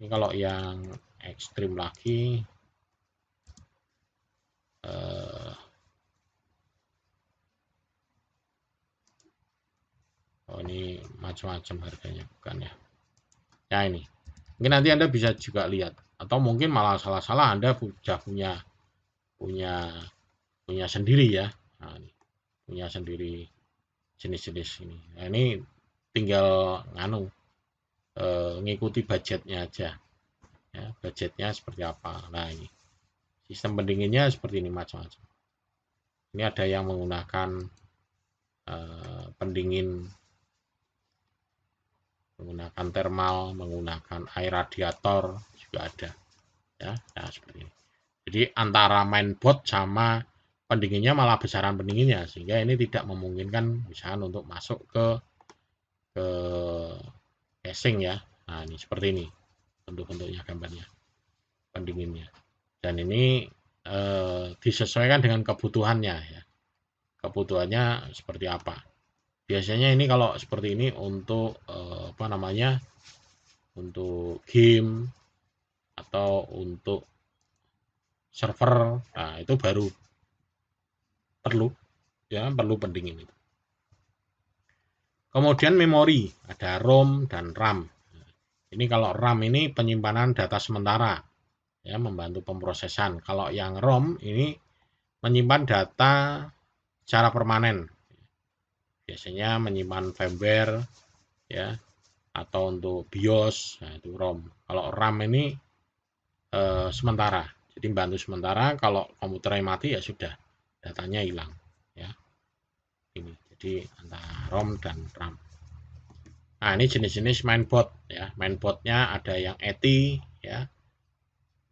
ini kalau yang ekstrim lagi oh ini macam-macam harganya bukan ya. Ya ini mungkin nanti Anda bisa juga lihat, atau mungkin malah salah-salah Anda sudah punya sendiri ya. Nah, ini punya sendiri jenis-jenis ini. Nah, ini tinggal ngikuti budgetnya aja ya, budgetnya seperti apa. Nah ini sistem pendinginnya seperti ini macam-macam. Ini ada yang menggunakan pendingin menggunakan thermal, menggunakan air radiator juga ada ya. Nah seperti ini. Jadi antara mainboard sama pendinginnya malah besaran pendinginnya, sehingga ini tidak memungkinkan misalkan untuk masuk ke casing ya. Nah ini seperti ini bentuk-bentuknya gambarnya pendinginnya, dan ini disesuaikan dengan kebutuhannya ya, kebutuhannya seperti apa. Biasanya ini kalau seperti ini untuk untuk game atau untuk server, nah itu baru perlu pendingin itu. Kemudian memori, ada ROM dan RAM. Ini kalau RAM ini penyimpanan data sementara ya, membantu pemrosesan. Kalau yang ROM ini menyimpan data secara permanen. Biasanya menyimpan firmware ya, atau untuk BIOS, nah itu ROM. Kalau RAM ini sementara. Jadi bantu sementara, kalau komputernya mati ya sudah, datanya hilang ya. Ini jadi antara ROM dan RAM. Nah, ini jenis-jenis mainboard ya. Mainboardnya ada yang ETI ya.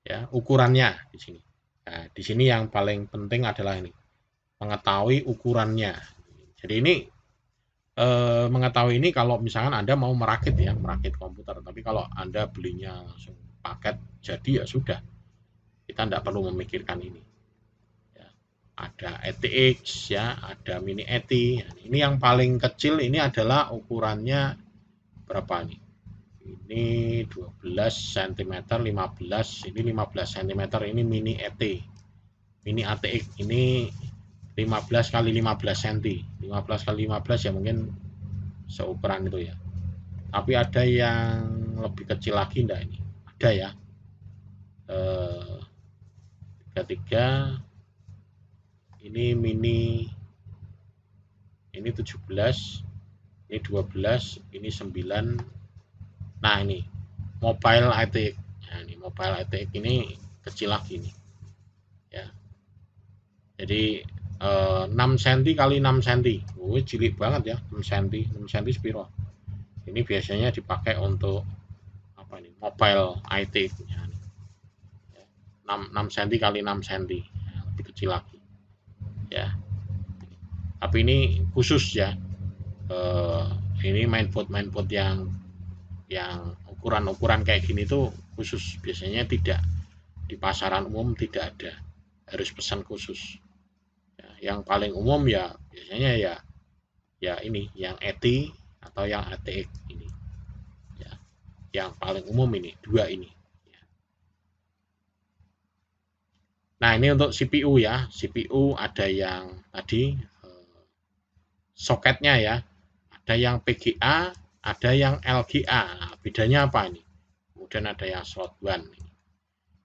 Ya, ukurannya di sini. Nah, di sini yang paling penting adalah ini, mengetahui ukurannya. Jadi ini mengetahui ini kalau misalkan Anda mau merakit ya, merakit komputer. Tapi kalau Anda belinya langsung paket jadi ya sudah, kita tidak perlu memikirkan ini ya. Ada ETX ya, ada mini ETI. Ini yang paling kecil ini adalah ukurannya berapa nih, ini 12 cm, 15, ini 15 cm, ini mini ET mini ATX ini 15 kali 15 cm. 15 kali 15 ya mungkin seukuran itu ya. Tapi ada yang lebih kecil lagi enggak ini? Ada ya. 33 ini mini, ini 17, ini 12, ini 9. Nah, ini mobile ATX. Nah, ini mobile ATX ini kecil lagi nih. Ya. Jadi 6 cm kali 6 cm. Oh, cilik banget ya, 6 cm. 6 cm sepiro. Ini biasanya dipakai untuk apa ini? Mobile ATX. Ya, 6 cm kali 6 cm. Ya, lebih kecil lagi. Ya. Tapi ini khusus ya. Ini mainboard yang ukuran kayak gini tuh khusus, biasanya tidak di pasaran umum, tidak ada, harus pesan khusus ya. Yang paling umum ya biasanya ya ini yang ETI atau yang ATX ini ya, yang paling umum ini dua ini ya. Nah, ini untuk CPU ya. CPU ada yang tadi soketnya ya, ada yang PGA, ada yang LGA. Nah, bedanya apa ini? Kemudian ada yang slot one,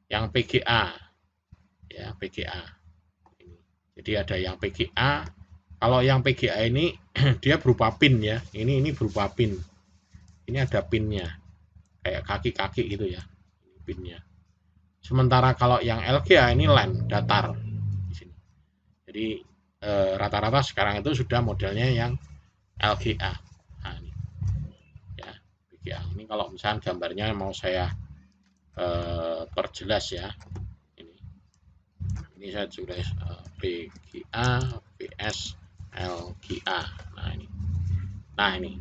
yang PGA ya, PGA. Jadi ada yang PGA. Kalau yang PGA ini dia berupa pin ya. Ini berupa pin. Ini ada pinnya, kayak kaki-kaki gitu ya, pinnya. Sementara kalau yang LGA ini LAN datar di sini. Jadi rata-rata sekarang itu sudah modelnya yang LGA. Nah, ini ya, PGA. Ini kalau misalnya gambarnya mau saya perjelas ya. Ini saya tulis PGA vs LGA. Nah ini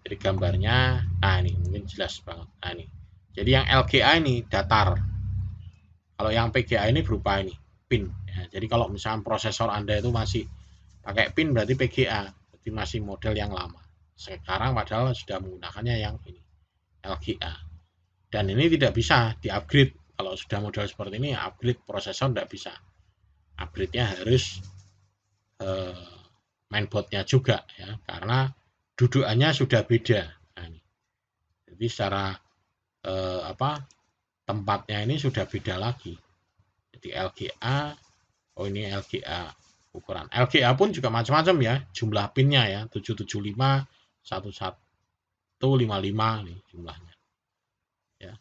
jadi gambarnya. Nah, ini mungkin jelas banget. Nah, ini jadi yang LGA ini datar, kalau yang PGA ini berupa ini pin ya. Jadi kalau misalnya prosesor Anda itu masih pakai pin berarti PGA, berarti masih model yang lama. Sekarang padahal sudah menggunakannya yang ini LGA, dan ini tidak bisa di upgrade. Kalau sudah model seperti ini, upgrade prosesor tidak bisa, upgrade-nya harus mainboardnya juga ya, karena dudukannya sudah beda. Nah, ini. Jadi secara tempatnya ini sudah beda lagi. Jadi LGA, oh ini LGA ukuran. LGA pun juga macam-macam ya, jumlah pinnya ya, 775, 1155 nih jumlahnya. Ya.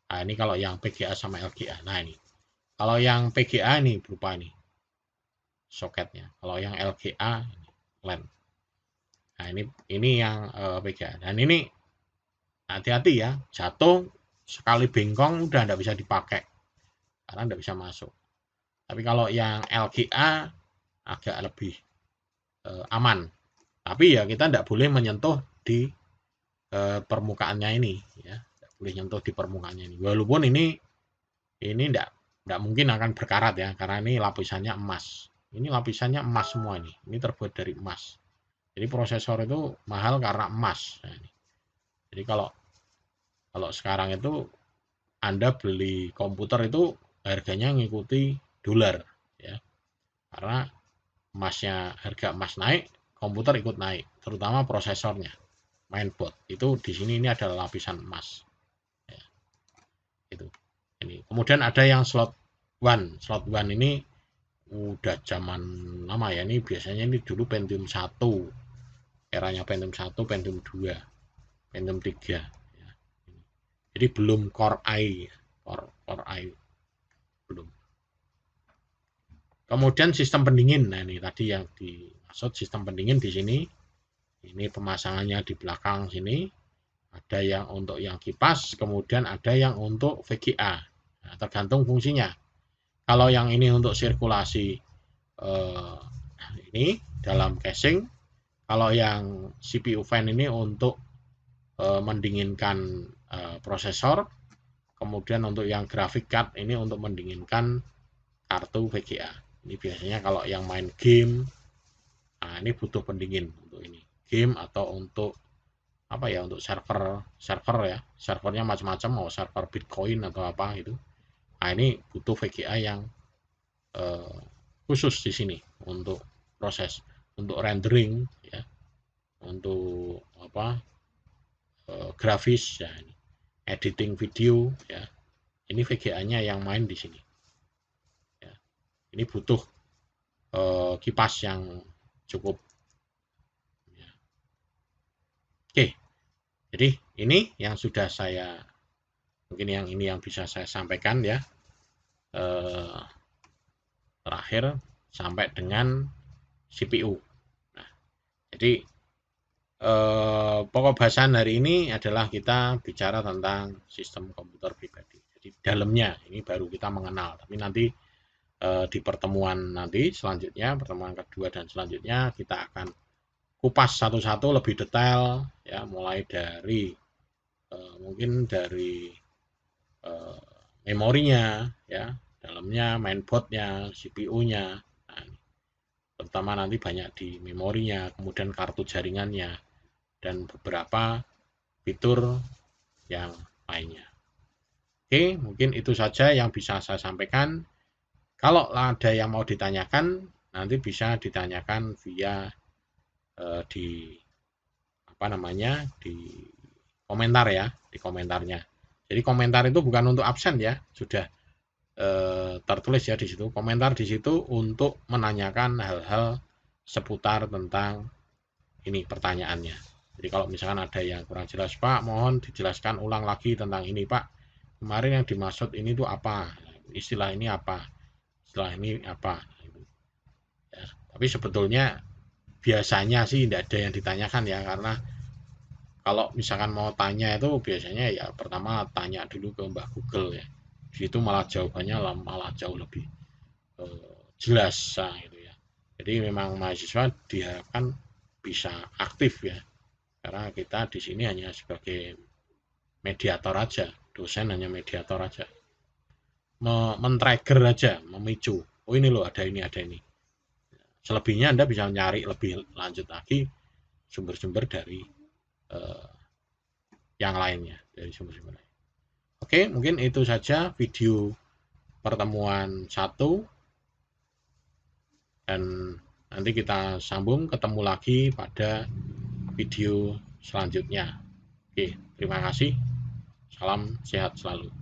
Nah, ini kalau yang PGA sama LGA. Nah, ini. Kalau yang PGA ini berupa ini soketnya. Kalau yang LGA ini LAN. Nah, ini yang PGA. Dan ini hati-hati ya, jatuh sekali bengkong udah nggak bisa dipakai karena nggak bisa masuk. Tapi kalau yang LGA agak lebih aman. Tapi ya kita nggak boleh menyentuh di permukaannya ini ya, nggak boleh nyentuh di permukaannya ini. Walaupun ini nggak mungkin akan berkarat ya, karena ini lapisannya emas. Ini lapisannya emas semua ini. Ini terbuat dari emas. Jadi prosesor itu mahal karena emas. Nah, ini. Jadi kalau sekarang itu Anda beli komputer itu harganya ngikuti dolar ya. Karena harga emas naik, komputer ikut naik, terutama prosesornya, mainboard. Itu di sini ini adalah lapisan emas. Ya, itu. Ini. Kemudian ada yang slot one. Slot one ini udah zaman lama ya. Ini biasanya ini dulu Pentium 1. Eranya Pentium 1, Pentium 2, Pentium 3 ya. Jadi belum Core i. Core i belum. Kemudian sistem pendingin. Nah, ini tadi yang dimaksud sistem pendingin di sini. Ini pemasangannya di belakang sini. Ada yang untuk yang kipas, kemudian ada yang untuk VGA. Nah, tergantung fungsinya. Kalau yang ini untuk sirkulasi ini dalam casing. Kalau yang CPU fan ini untuk mendinginkan prosesor. Kemudian untuk yang graphic card ini untuk mendinginkan kartu VGA. Ini biasanya kalau yang main game, nah ini butuh pendingin untuk ini game, atau untuk apa ya, untuk server ya, servernya macam-macam, mau server Bitcoin atau apa itu. Nah, ini butuh VGA yang khusus di sini untuk proses, untuk rendering ya, untuk grafis ya, ini editing video ya. Ini VGA-nya yang main di sini. Ya. Ini butuh kipas yang cukup. Ya. Oke, jadi ini yang sudah saya, mungkin yang ini yang bisa saya sampaikan ya. Terakhir sampai dengan CPU. Nah, jadi pokok bahasan hari ini adalah kita bicara tentang sistem komputer pribadi. Jadi dalamnya ini baru kita mengenal, tapi nanti di pertemuan nanti selanjutnya, pertemuan kedua dan selanjutnya kita akan kupas satu-satu lebih detail ya, mulai dari mungkin dari memorinya ya, dalamnya, mainboardnya, CPU-nya. Nah, terutama nanti banyak di memorinya, kemudian kartu jaringannya, dan beberapa fitur yang lainnya. Oke, mungkin itu saja yang bisa saya sampaikan. Kalau ada yang mau ditanyakan, nanti bisa ditanyakan via di di komentar ya, di komentarnya. Jadi komentar itu bukan untuk absen ya, sudah tertulis ya di situ. Komentar di situ untuk menanyakan hal-hal seputar tentang ini pertanyaannya. Jadi kalau misalkan ada yang kurang jelas, Pak, mohon dijelaskan ulang lagi tentang ini, Pak. Kemarin yang dimaksud ini tuh apa? Istilah ini apa? Istilah ini apa? Ya, tapi sebetulnya biasanya sih tidak ada yang ditanyakan ya, karena kalau misalkan mau tanya itu biasanya ya pertama tanya dulu ke Mbah Google ya. Di situ malah jawabannya malah jauh lebih jelas gitu ya. Jadi memang mahasiswa diharapkan bisa aktif ya, karena kita di sini hanya sebagai mediator aja, dosen hanya mediator aja, men-trigger aja, memicu. Oh ini loh ada ini, ada ini. Selebihnya Anda bisa nyari lebih lanjut lagi sumber-sumber dari yang lainnya, dari sumber-sumber lain. Oke, mungkin itu saja video pertemuan 1, dan nanti kita sambung ketemu lagi pada video selanjutnya. Oke, terima kasih. Salam sehat selalu.